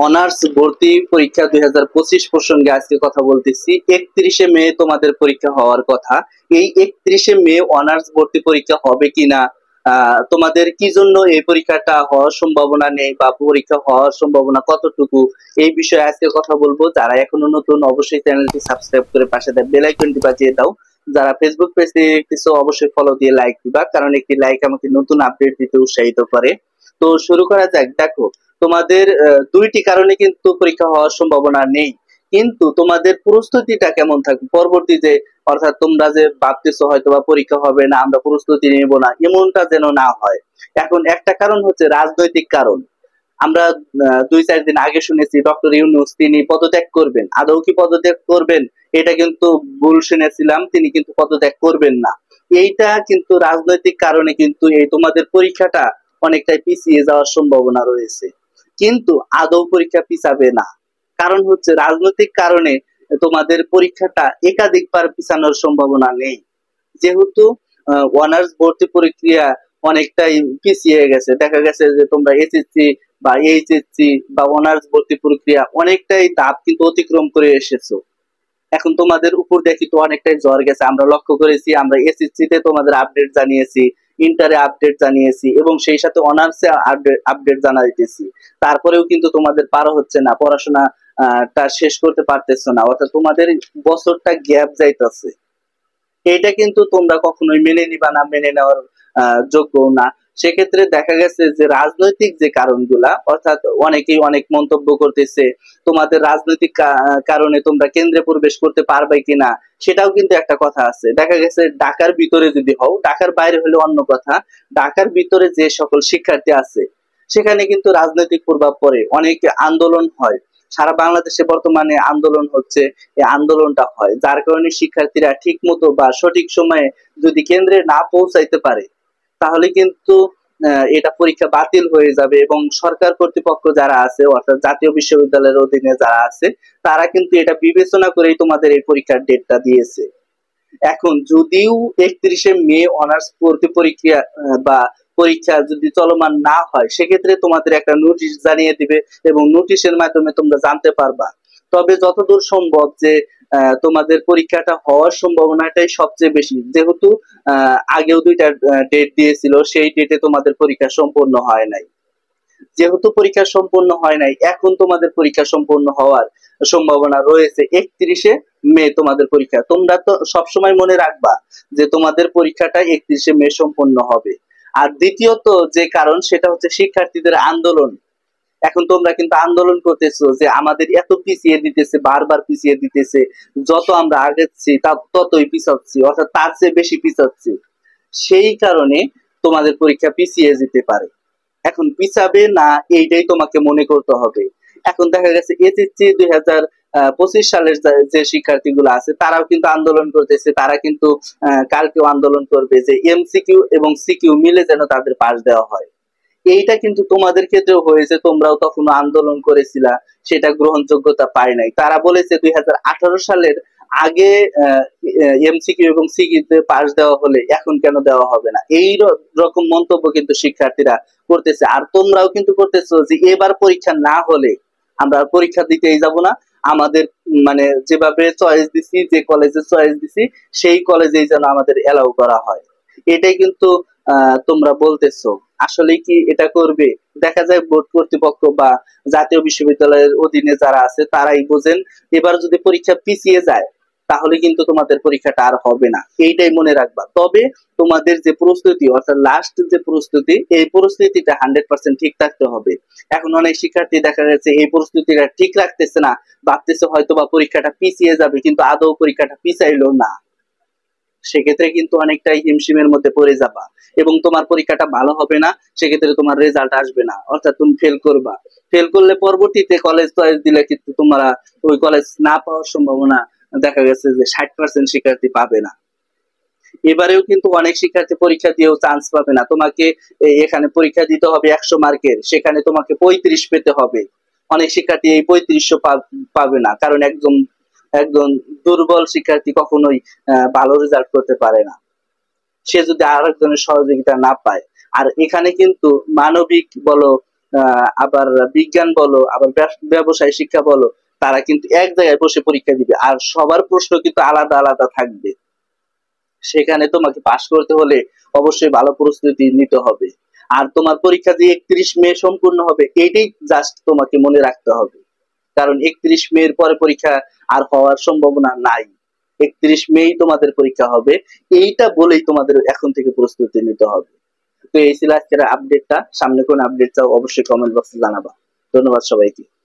Honours ভর্তি পরীক্ষা 2025 প্রসঙ্গে আজকে কথা বলতেছি। 31শে মে তোমাদের পরীক্ষা হওয়ার কথা। এই 31শে মে অনার্স ভর্তি পরীক্ষা হবে কিনা, তোমাদের কি জন্য এই পরীক্ষাটা হওয়ার সম্ভাবনা নেই বা পরীক্ষা হওয়ার সম্ভাবনা কতটুকু, এই বিষয়ে আজকে কথা বলবো। যারা এখনো নতুন অবশ্যই চ্যানেলটি সাবস্ক্রাইব করে পাশে দেয় বেল আইকনটি বাজিয়ে দাও। যারা ফেসবুক পেজে দেখতেছো অবশ্যই ফলো দিয়ে লাইক দিবা, কারণ একটি লাইক আমাকে নতুন আপডেট দিতে উৎসাহিত করে। তো শুরু করা যাক। দেখো, তোমাদের দুইটি কারণে কিন্তু পরীক্ষা হওয়ার সম্ভাবনা নেই, কিন্তু তোমাদের প্রস্তুতিটা কেমন থাকবে পরবর্তী যে, অর্থাৎ তোমরা যে ভাবতেছো হয়তো বা পরীক্ষা হবে না, আমরা প্রস্তুতি নেব না, এমনটা যেন না হয়। এখন একটা কারণ হচ্ছে রাজনৈতিক কারণ। আমরা 2-4 দিন আগে শুনেছি ডক্টর ইউনূস তিনি পদত্যাগ করবেন। আদৌ কি পদত্যাগ করবেন? এটা কিন্তু ভুল শুনেছিলাম, তিনি কিন্তু পদত্যাগ করবেন না। এইটা কিন্তু রাজনৈতিক কারণে কিন্তু এই তোমাদের পরীক্ষাটা অনেকটাই পিছিয়ে যাওয়ার সম্ভাবনা রয়েছে, কিন্তু আদৌ পরীক্ষা পিছাবে না। কারণ হচ্ছে রাজনৈতিক কারণে তোমাদের পরীক্ষাটা একাধিকবার পিছানোর সম্ভাবনা নেই, যেহেতু অনার্স ভর্তি প্রক্রিয়া অনেকটাই পিছিয়ে গেছে। দেখা গেছে যে তোমরা এসএসসি বা এইচএসসি বা অনার্স ভর্তি প্রক্রিয়া অনেকটাই ধাপ কিন্তু অতিক্রম করে এসেছো। এখন তোমাদের উপর দেখি তো অনেকটাই জ্বর গেছে, আমরা লক্ষ্য করেছি। আমরা এসএসসি তে তোমাদের আপডেট জানিয়েছি, ইন্টারে আপডেট জানিয়েছি এবং সেই সাথে অনার্সে আপডেট জানাইতেছি। তারপরেও কিন্তু তোমাদের পারো হচ্ছে না, পড়াশোনা তা শেষ করতে পারতেছো না, অর্থাৎ তোমাদের বছরটা গ্যাপ যাইতেছে। এটা কিন্তু তোমরা কখনোই মেনে নিবা না, মেনে নেওয়ার যোগ্য না। সেক্ষেত্রে দেখা গেছে যে রাজনৈতিক যে কারণগুলা, অর্থাৎ অনেকেই অনেক মন্তব্য করতেছে তোমাদের রাজনৈতিক কারণে তোমরা কেন্দ্রে প্রবেশ করতে পারবে কিনা, সেটাও কিন্তু একটা কথা আছে। দেখা গেছে ঢাকার ভিতরে যদি হও, ঢাকার বাইরে হলে অন্য কথা, ঢাকার ভিতরে যে সকল শিক্ষার্থী আছে সেখানে কিন্তু রাজনৈতিক প্রভাব পড়ে, অনেক আন্দোলন হয়। সারা বাংলাদেশে বর্তমানে আন্দোলন হচ্ছে, এই আন্দোলনটা হয় যার কারণে শিক্ষার্থীরা ঠিক মতো বা সঠিক সময়ে যদি কেন্দ্রে না পৌঁছাইতে পারে, তাহলে কিন্তু এটা পরীক্ষা বাতিল হয়ে যাবে এবং সরকার কর্তৃপক্ষ যারা আছে, অর্থাৎ জাতীয় বিশ্ববিদ্যালয়ের অধীনে যারা আছে, তারা কিন্তু এটা বিবেচনা করেই তোমাদের এই পরীক্ষার ডেটটা দিয়েছে। এখন যদিও 31শে মে অনার্স ভর্তি পরীক্ষা বা পরীক্ষা যদি চলমান না হয়, সেক্ষেত্রে তোমাদের একটা নোটিশ জানিয়ে দিবে এবং নোটিশের মাধ্যমে তোমরা জানতে পারবা। তবে যতদূর সম্ভব যে তোমাদের পরীক্ষাটা হওয়ার সম্ভাবনাটাই সবচেয়ে বেশি, যেহেতু আগেও 2টা ডেট দিয়েছিল, সেই ডেটে তোমাদের পরীক্ষা সম্পূর্ণ হয় নাই। যেহেতু পরীক্ষা সম্পূর্ণ হয় নাই, এখন তোমাদের পরীক্ষা সম্পূর্ণ হওয়ার সম্ভাবনা রয়েছে 31শে মে তোমাদের পরীক্ষা। তোমরা তো সবসময় মনে রাখবা যে তোমাদের পরীক্ষাটা 31শে মে সম্পূর্ণ হবে। আর দ্বিতীয়ত যে কারণ, সেটা হচ্ছে শিক্ষার্থীদের আন্দোলন। এখন তোমরা কিন্তু আন্দোলন করতেছো যে আমাদের এত পিছিয়ে দিতেছে, বারবার পিছিয়ে দিতেছে, যত আমরা আগাচ্ছি ততই পিছাচ্ছি, অর্থাৎ তার চেয়ে বেশি পিছাচ্ছি। সেই কারণে তোমাদের পরীক্ষা পিছিয়ে যেতে পারে। এখন পিছাবে না, এইটাই তোমাকে মনে করতে হবে। এখন দেখা গেছে এসএসসি 2025 সালের যে শিক্ষার্থীগুলো আছে, তারাও কিন্তু আন্দোলন করতেছে। তারা কিন্তু কালকেও আন্দোলন করবে যে এমসিকিউ এবং সিকিউ মিলে যেন তাদের পাস দেওয়া হয়। এইটা কিন্তু তোমাদের ক্ষেত্রেও হয়েছে, তোমরাও তখন আন্দোলন করেছিলা, সেটা গ্রহণযোগ্যতা পায় নাই। তারা বলেছে 2018 সালের আগে এমসিকিউ এবং সিকিউতে পাস দেওয়া হলে এখন কেন দেওয়া হবে না, এই রকম মন্তব্য কিন্তু শিক্ষার্থীরা করতেছে। আর তোমরাও কিন্তু করতেছো যে এবার পরীক্ষা না হলে আমরা পরীক্ষা দিতেই যাব না, আমাদের মানে যেভাবে চয়েস দিছি, যে কলেজে চয়েস দিছি সেই কলেজেই যেন আমাদের এলাও করা হয়। এটাই কিন্তু তোমরা বলতেছো। আসলে কি এটা করবে? দেখা যায় বোর্ড কর্তৃপক্ষ বা জাতীয় বিশ্ববিদ্যালয়ের অধীনে যারা আছে তারাই বোঝেন। এবার যদি পরীক্ষা পিছিয়ে যায়, তাহলে কিন্তু তোমাদের পরীক্ষাটা আর হবে না, এইটাই মনে রাখবা। তবে তোমাদের যে প্রস্তুতি, অর্থাৎ লাস্ট যে প্রস্তুতি, এই প্রস্তুতিটা 100% ঠিক থাকতে হবে। এখন অনেক শিক্ষার্থী দেখা যাচ্ছে এই প্রস্তুতিটা ঠিক রাখতেছে না, ভাবতেছে হয়তো বা পরীক্ষাটা পিছিয়ে যাবে, কিন্তু আদৌ পরীক্ষাটা পিছাইলো না। সেক্ষেত্রে কিন্তু অনেকটাই হিমশিমের মধ্যে পড়ে যাবা এবং তোমার পরীক্ষাটা ভালো হবে না। সেক্ষেত্রে তোমার রেজাল্ট আসবে না, অর্থাৎ তুমি ফেল করবা। ফেল করলে পরবর্তীতে কলেজ চয়েস দিলে কিন্তু তোমরা ওই কলেজ না পাওয়ার সম্ভাবনা দেখা গেছে যে 60% শিক্ষার্থী পাবে না। এবারেও কিন্তু অনেক শিক্ষার্থী পরীক্ষা দিয়েও চান্স পাবে না। তোমাকে এখানে পরীক্ষা দিতে হবে 100 মার্কের, সেখানে তোমাকে 35 পেতে হবে। অনেক শিক্ষার্থী এই 3500 পাবে না, কারণ একজন একজন দুর্বল শিক্ষার্থী কখনোই ভালো রেজাল্ট করতে পারে না, সে যদি আরেকজনের সহযোগিতা না পায়। আর এখানে কিন্তু মানবিক বলো আবার বিজ্ঞান বলো, আবার ব্যবসায় শিক্ষা বলো, তারা কিন্তু এক জায়গায় বসে পরীক্ষা দিবে, আর সবার প্রশ্ন কিন্তু আলাদা আলাদা থাকবে। সেখানে তোমাকে পাশ করতে হলে অবশ্যই ভালো প্রস্তুতি নিতে হবে। আর তোমার পরীক্ষা যে 31 মে সম্পূর্ণ হবে, এটাই জাস্ট তোমাকে মনে রাখতে হবে। কারণ 31 মে এর পরে পরীক্ষা আর হওয়ার সম্ভাবনা নাই। 31 মেই তোমাদের পরীক্ষা হবে, এইটা বলেই তোমাদের এখন থেকে প্রস্তুতি নিতে হবে। তো এই ছিল আজকের আপডেটটা। সামনে কোন আপডেট চাও অবশ্যই কমেন্ট বক্সে জানাবা। ধন্যবাদ সবাইকে।